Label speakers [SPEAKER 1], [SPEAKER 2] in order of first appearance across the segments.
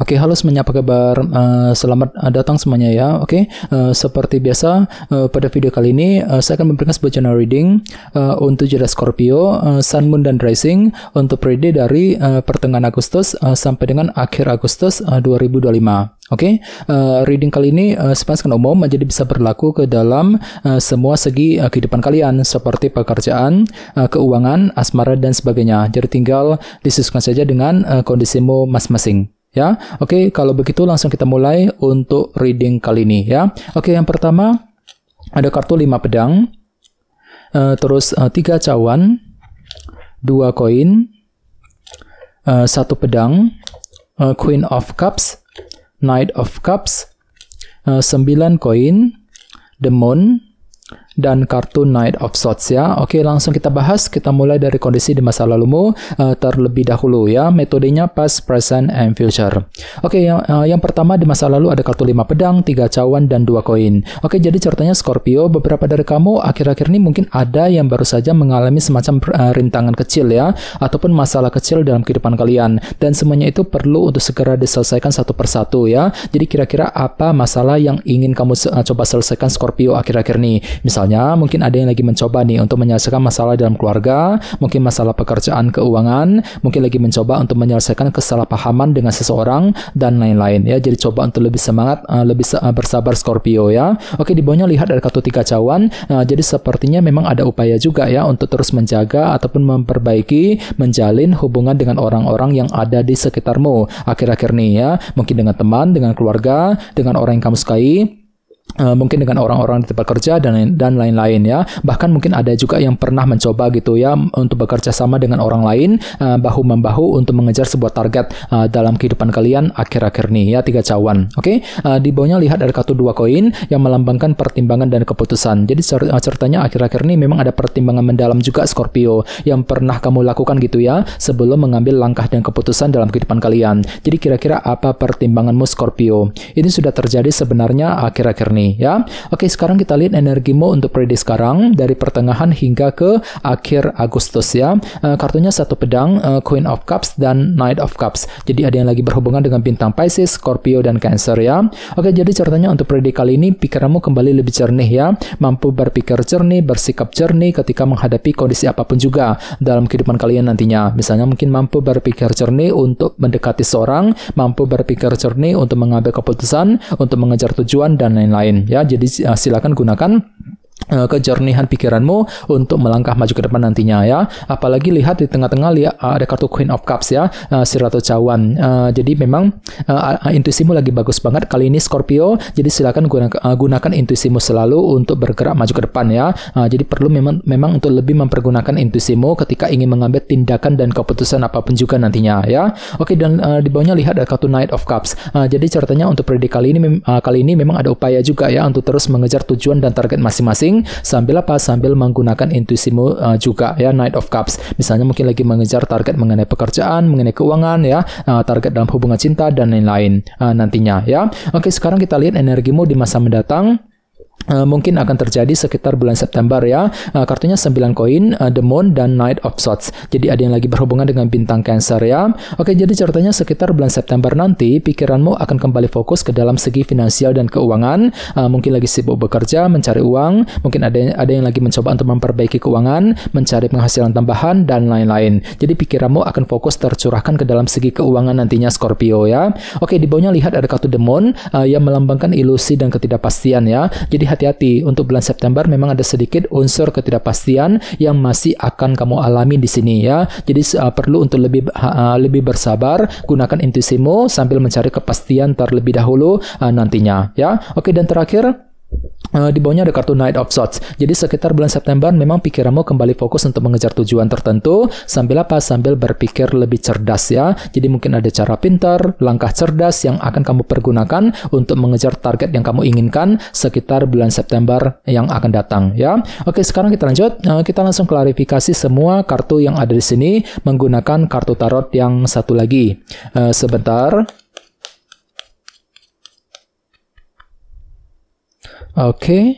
[SPEAKER 1] Oke, halo semuanya, apa kabar? Selamat datang semuanya ya. Oke, seperti biasa pada video kali ini saya akan memberikan sebuah general reading untuk zodiak Scorpio, Sun, Moon, dan Rising untuk periode dari pertengahan Agustus sampai dengan akhir Agustus 2025. Oke, reading kali ini sifatnya umum, jadi bisa berlaku ke dalam semua segi kehidupan kalian seperti pekerjaan, keuangan, asmara, dan sebagainya. Jadi tinggal disesuaikan saja dengan kondisimu masing-masing. Ya, oke, kalau begitu langsung kita mulai untuk reading kali ini ya. Oke, yang pertama ada kartu 5 pedang, terus 3 cawan, 2 koin, 1 pedang, Queen of Cups, Knight of Cups, 9 koin, The Moon, dan kartu Knight of Swords ya. Oke, langsung kita bahas. Kita mulai dari kondisi di masa lalumu terlebih dahulu ya. Metodenya past, present, and future. Oke, yang pertama di masa lalu ada kartu 5 pedang, 3 cawan, dan 2 koin. Oke, jadi ceritanya Scorpio, beberapa dari kamu akhir-akhir ini mungkin ada yang baru saja mengalami semacam rintangan kecil ya, ataupun masalah kecil dalam kehidupan kalian. Dan semuanya itu perlu untuk segera diselesaikan satu persatu ya. Jadi kira-kira apa masalah yang ingin kamu coba selesaikan Scorpio akhir-akhir ini? Misalnya, mungkin ada yang lagi mencoba nih untuk menyelesaikan masalah dalam keluarga, mungkin masalah pekerjaan, keuangan, mungkin lagi mencoba untuk menyelesaikan kesalahpahaman dengan seseorang, dan lain-lain ya. Jadi coba untuk lebih semangat, lebih bersabar Scorpio ya. Oke, di bawahnya lihat ada kartu 3 cawan. Jadi sepertinya memang ada upaya juga ya untuk terus menjaga ataupun memperbaiki, menjalin hubungan dengan orang-orang yang ada di sekitarmu akhir-akhir ini ya. Mungkin dengan teman, dengan keluarga, dengan orang yang kamu sukai, mungkin dengan orang-orang di tempat kerja dan lain-lain ya. Bahkan mungkin ada juga yang pernah mencoba gitu ya untuk bekerja sama dengan orang lain, bahu-membahu untuk mengejar sebuah target dalam kehidupan kalian akhir-akhir ini ya. 3 cawan. Oke, di bawahnya lihat ada kartu 2 koin yang melambangkan pertimbangan dan keputusan. Jadi ceritanya akhir-akhir ini memang ada pertimbangan mendalam juga Scorpio yang pernah kamu lakukan gitu ya sebelum mengambil langkah dan keputusan dalam kehidupan kalian. Jadi kira-kira apa pertimbanganmu Scorpio? Ini sudah terjadi sebenarnya akhir-akhir ini ya. Oke, sekarang kita lihat energimu untuk periode sekarang dari pertengahan hingga ke akhir Agustus ya. Kartunya 1 pedang, Queen of Cups, dan Knight of Cups. Jadi ada yang lagi berhubungan dengan bintang Pisces, Scorpio, dan Cancer ya. Oke, jadi ceritanya untuk periode kali ini pikiranmu kembali lebih jernih ya, mampu berpikir jernih, bersikap jernih ketika menghadapi kondisi apapun juga dalam kehidupan kalian nantinya. Misalnya mungkin mampu berpikir jernih untuk mendekati seorang, mampu berpikir jernih untuk mengambil keputusan, untuk mengejar tujuan, dan lain-lain ya. Jadi silakan gunakan kejernihan pikiranmu untuk melangkah maju ke depan nantinya ya. Apalagi lihat di tengah-tengah lihat ada kartu Queen of Cups ya, si Ratu Cawan. Jadi memang intuisimu lagi bagus banget kali ini Scorpio. Jadi silakan gunakan intuisimu selalu untuk bergerak maju ke depan ya. Jadi perlu memang untuk lebih mempergunakan intuisimu ketika ingin mengambil tindakan dan keputusan apapun juga nantinya ya. Oke, dan di bawahnya lihat ada kartu Knight of Cups. Jadi ceritanya untuk periode kali ini memang ada upaya juga ya untuk terus mengejar tujuan dan target masing-masing. Sambil menggunakan intuisimu juga ya. Knight of Cups misalnya mungkin lagi mengejar target mengenai pekerjaan, mengenai keuangan ya, target dalam hubungan cinta, dan lain-lain nantinya ya. Oke, sekarang kita lihat energimu di masa mendatang. Mungkin akan terjadi sekitar bulan September ya. Kartunya 9 koin, The Moon, dan Knight of Swords. Jadi ada yang lagi berhubungan dengan bintang Cancer ya. Oke, jadi ceritanya sekitar bulan September nanti pikiranmu akan kembali fokus ke dalam segi finansial dan keuangan. Mungkin lagi sibuk bekerja, mencari uang. Mungkin ada yang lagi mencoba untuk memperbaiki keuangan, mencari penghasilan tambahan, dan lain-lain. Jadi pikiranmu akan fokus tercurahkan ke dalam segi keuangan nantinya Scorpio ya. Oke, di bawahnya lihat ada kartu The Moon yang melambangkan ilusi dan ketidakpastian ya. Jadi hati-hati, untuk bulan September memang ada sedikit unsur ketidakpastian yang masih akan kamu alami di sini ya. Jadi perlu untuk lebih bersabar, gunakan intuisimu sambil mencari kepastian terlebih dahulu nantinya ya. Oke, dan terakhir di bawahnya ada kartu Knight of Swords. Jadi sekitar bulan September memang pikiranmu kembali fokus untuk mengejar tujuan tertentu sambil berpikir lebih cerdas ya. Jadi mungkin ada cara pintar, langkah cerdas yang akan kamu pergunakan untuk mengejar target yang kamu inginkan sekitar bulan September yang akan datang ya. Oke, sekarang kita lanjut. Kita langsung klarifikasi semua kartu yang ada di sini menggunakan kartu tarot yang satu lagi. Sebentar. Oke.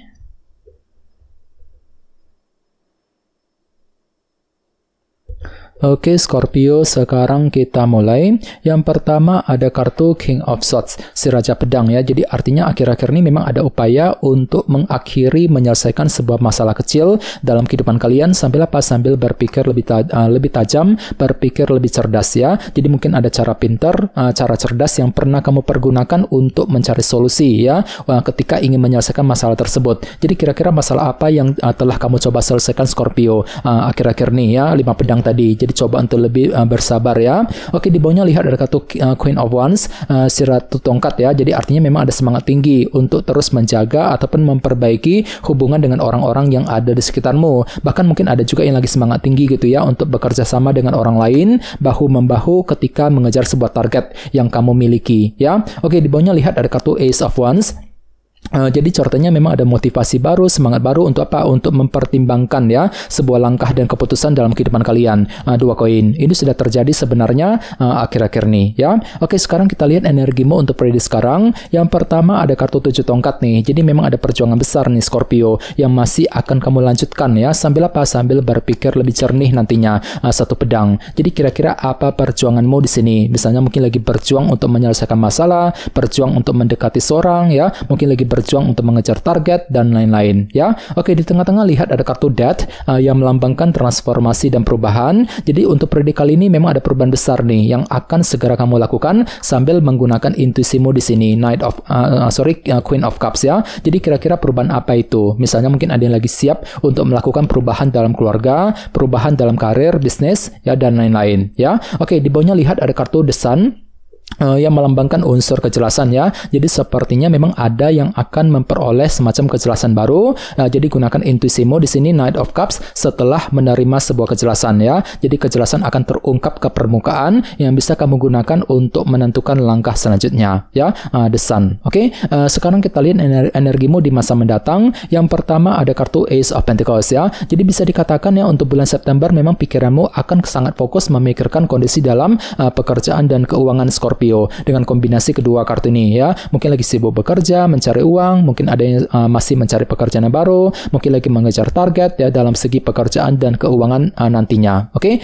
[SPEAKER 1] Oke, Scorpio, sekarang kita mulai. Yang pertama ada kartu King of Swords, si Raja Pedang ya. Jadi artinya akhir-akhir ini memang ada upaya untuk mengakhiri, menyelesaikan sebuah masalah kecil dalam kehidupan kalian. Sambil apa? Sambil berpikir lebih tajam, berpikir lebih cerdas ya. Jadi mungkin ada cara pintar, cara cerdas yang pernah kamu pergunakan untuk mencari solusi ya ketika ingin menyelesaikan masalah tersebut. Jadi kira-kira masalah apa yang telah kamu coba selesaikan Scorpio akhir-akhir ini ya, 5 pedang tadi. Jadi coba untuk lebih bersabar ya. Oke, di bawahnya lihat ada kartu Queen of Wands, si Ratu Tongkat ya. Jadi artinya memang ada semangat tinggi untuk terus menjaga ataupun memperbaiki hubungan dengan orang-orang yang ada di sekitarmu. Bahkan mungkin ada juga yang lagi semangat tinggi gitu ya untuk bekerja sama dengan orang lain, bahu-membahu ketika mengejar sebuah target yang kamu miliki ya. Oke, di bawahnya lihat ada kartu Ace of Wands. Jadi cartanya memang ada motivasi baru, semangat baru untuk apa? Untuk mempertimbangkan ya sebuah langkah dan keputusan dalam kehidupan kalian. 2 koin. Ini sudah terjadi sebenarnya akhir-akhir nih ya. Oke, sekarang kita lihat energimu untuk periode sekarang. Yang pertama ada kartu 7 tongkat nih. Jadi memang ada perjuangan besar nih Scorpio yang masih akan kamu lanjutkan ya. Sambil apa? Sambil berpikir lebih jernih nantinya. 1 pedang. Jadi kira-kira apa perjuanganmu di sini? Misalnya mungkin lagi berjuang untuk menyelesaikan masalah, berjuang untuk mendekati seorang ya, mungkin lagi berjuang untuk mengejar target dan lain-lain ya. Oke, di tengah-tengah lihat ada kartu Death yang melambangkan transformasi dan perubahan. Jadi untuk periode kali ini memang ada perubahan besar nih yang akan segera kamu lakukan sambil menggunakan intuisimu di sini. Queen of Cups ya. Jadi kira-kira perubahan apa itu? Misalnya mungkin ada yang lagi siap untuk melakukan perubahan dalam keluarga, perubahan dalam karir, bisnis ya, dan lain-lain ya. Oke, di bawahnya lihat ada kartu The Sun yang melambangkan unsur kejelasan ya. Jadi sepertinya memang ada yang akan memperoleh semacam kejelasan baru. Jadi gunakan intuisimu di sini, Knight of Cups, setelah menerima sebuah kejelasan ya. Jadi kejelasan akan terungkap ke permukaan yang bisa kamu gunakan untuk menentukan langkah selanjutnya ya. The Sun. Oke, sekarang kita lihat energimu di masa mendatang. Yang pertama ada kartu Ace of Pentacles ya. Jadi bisa dikatakan ya untuk bulan September memang pikiranmu akan sangat fokus memikirkan kondisi dalam pekerjaan dan keuangan Scorpio. Dengan kombinasi kedua kartu ini ya, mungkin lagi sibuk bekerja, mencari uang, mungkin ada yang masih mencari pekerjaan yang baru, mungkin lagi mengejar target ya dalam segi pekerjaan dan keuangan nantinya. Oke,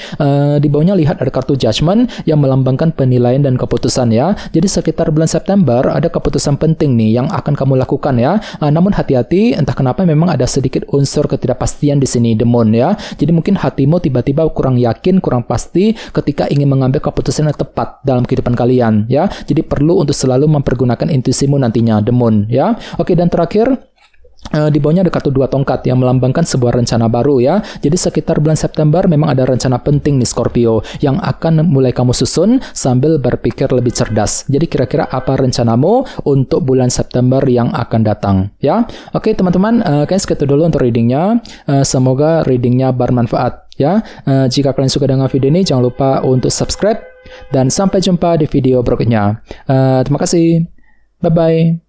[SPEAKER 1] di bawahnya lihat ada kartu Judgment yang melambangkan penilaian dan keputusan ya. Jadi sekitar bulan September ada keputusan penting nih yang akan kamu lakukan ya. Namun hati-hati, entah kenapa memang ada sedikit unsur ketidakpastian di sini, The Moon ya. Jadi mungkin hatimu tiba-tiba kurang yakin, kurang pasti ketika ingin mengambil keputusan yang tepat dalam kehidupan kalian ya. Jadi perlu untuk selalu mempergunakan intuisimu nantinya, The Moon ya. Oke, dan terakhir di bawahnya ada kartu 2 tongkat yang melambangkan sebuah rencana baru ya. Jadi sekitar bulan September memang ada rencana penting nih Scorpio yang akan mulai kamu susun sambil berpikir lebih cerdas. Jadi kira-kira apa rencanamu untuk bulan September yang akan datang ya. Oke teman-teman, kayaknya segitu dulu untuk readingnya. Semoga readingnya bermanfaat ya. Jika kalian suka dengan video ini, jangan lupa untuk subscribe dan sampai jumpa di video berikutnya. Terima kasih. Bye-bye.